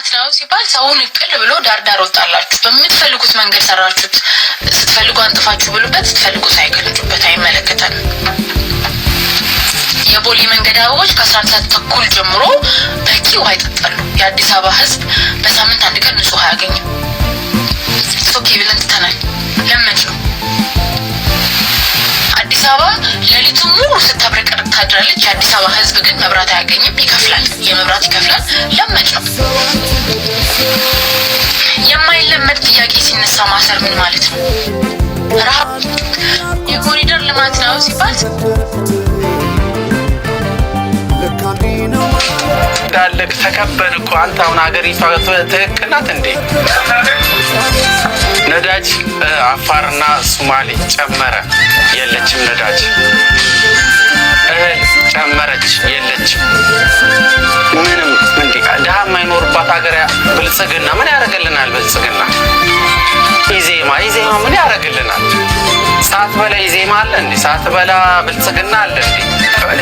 ልማት ነው ሲባል ሰውን እቅል ብሎ ዳርዳር ወጣላችሁ። በምትፈልጉት መንገድ ሰራችሁት። ስትፈልጉ አንጥፋችሁ ብሉበት፣ ስትፈልጉ ሳይቀልጩበት አይመለከተንም። የቦሌ መንገድ አበቦች ከ11 ሰዓት ተኩል ጀምሮ በቂ ውሃ ይጠጣሉ። የአዲስ አበባ ህዝብ በሳምንት አንድ ቀን ንጹህ ውሃ አያገኝም። ሶኬ ብለን ትተናል። ለምን ነው አዲስ አበባ ሌሊቱን ሙሉ ስታብረቀርቅ ታድራለች። የአዲስ አበባ ህዝብ ግን መብራት አያገኝም፣ ይከፍላል። የመብራት ይከፍላል። ለምን ነው የማይለመድ ጥያቄ ሲነሳ ማሰር ምን ማለት ነው? ረሃብ የኮሪደር ልማት ነው ሲባል ዳለክ ተከበን እኮ አንተ አሁን ሀገሪቷ ትክክል ናት እንዴ? ነዳጅ አፋርና ሶማሌ ጨመረ፣ የለችም ነዳጅ። እህል ጨመረች፣ የለችም ምንም። እንዴ ድሃ የማይኖርባት ሀገር ብልጽግና ምን ያደርግልናል? ብልጽግና ኢዜማ ምን ያደርግልናል? ሰዓት በላ ኢዜማ አለ እንዴ? ሰዓት በላ ብልጽግና አለ እንዴ?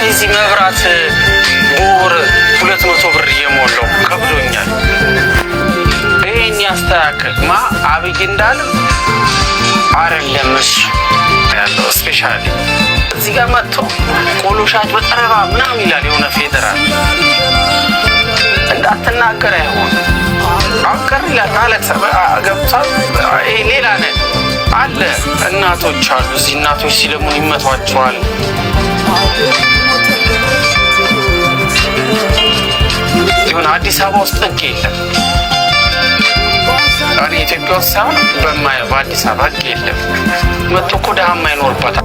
እዚህ መብራት በወር 200 ብር እየሞላው ከብዶኛል። ይሄን ያስተካክል አብይ እንዳለ አይደለም እሱ ያለው ስፔሻሊ እዚህ ጋር መጥቶ ቆሎ ሻጭ በጠረባ ምናምን ይላል። የሆነ ፌደራል እንዳትናገር አይሆን አቀር ይላል። አለክስ ገብቷል። ይሄ ሌላ ነው አለ። እናቶች አሉ እዚህ እናቶች ሲለሙን ይመቷቸዋል። ይሁን አዲስ አበባ ውስጥ ህግ የለም። አሪ ኢትዮጵያ ውስጥ ሳይሆን በአዲስ አበባ ህግ የለም። መጥቶ እኮ ድሃ የማይኖርባት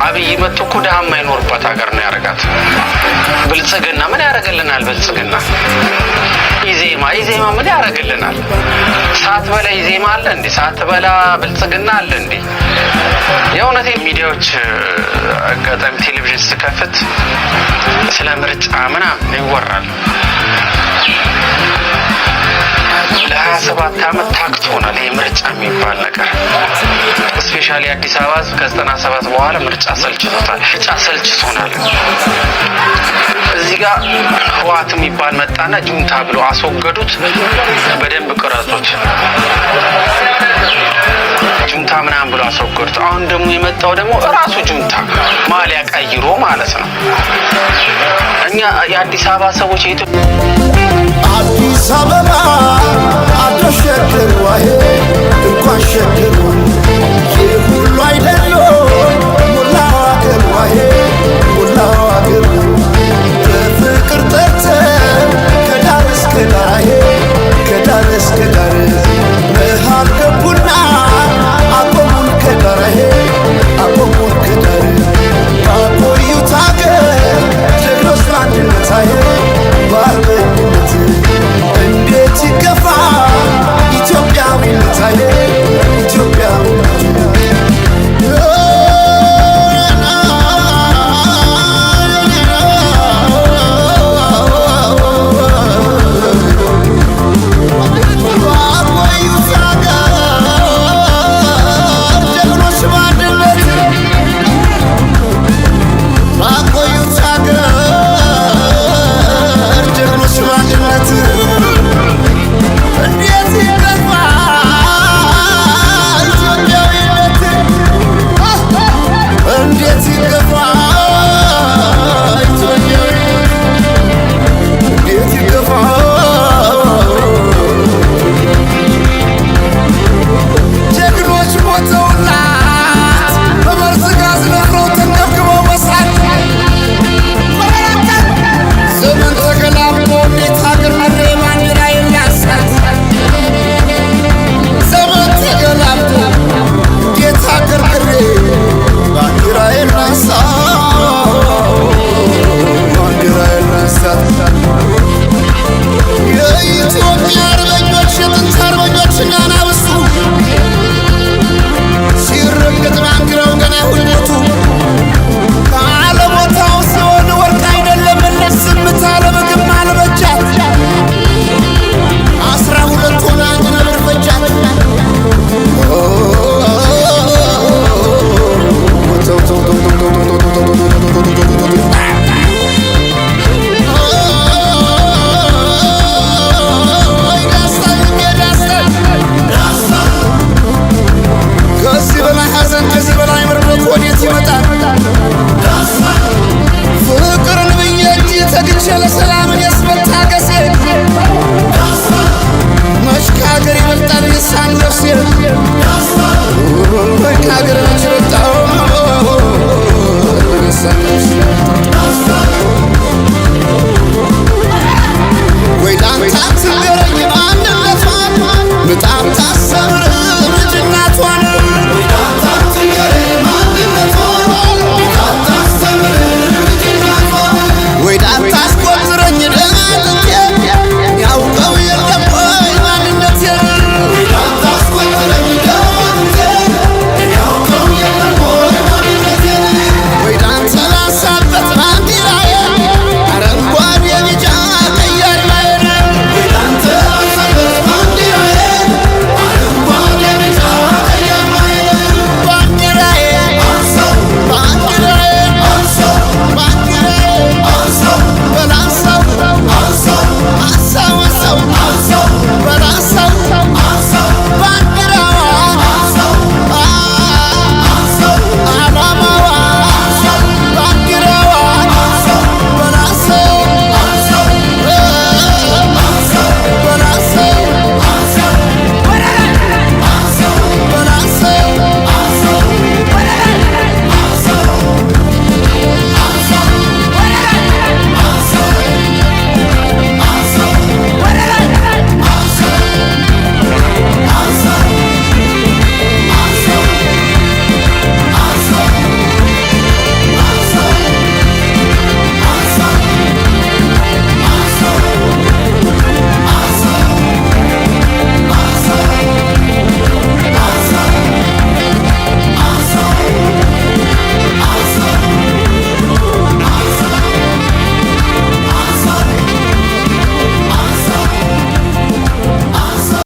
አብይ መጥቶ እኮ ድሃ የማይኖርባት ሀገር ነው ያደርጋት። ብልጽግና ምን ያደርግልናል? ብልጽግና ኢዜማ ምን ያደርግልናል? ሰዓት በላ ኢዜማ አለ እንዴ? ሰዓት በላ ብልጽግና አለ እንዴ? የእውነት ሚዲያዎች አጋጣሚ ቴሌቪዥን ስከፍት ስለ ምርጫ ምናምን ይወራል። ለ27 ዓመት ታክቶናል ይሄ ምርጫ የሚባል ነገር። ስፔሻሊ አዲስ አበባ ከ97 በኋላ ምርጫ ሰልችቶናል። እዚህ ጋር ህወሓት የሚባል መጣና ጁንታ ብሎ አስወገዱት። በደንብ ቅረጹት። ጁንታ ምናምን ብሎ አስወገዱት። አሁን ደግሞ የመጣው ደግሞ እራሱ ጁንታ ማሊያ ቀይሮ ማለት ነው። እኛ የአዲስ አበባ ሰዎች አዲስ አበባ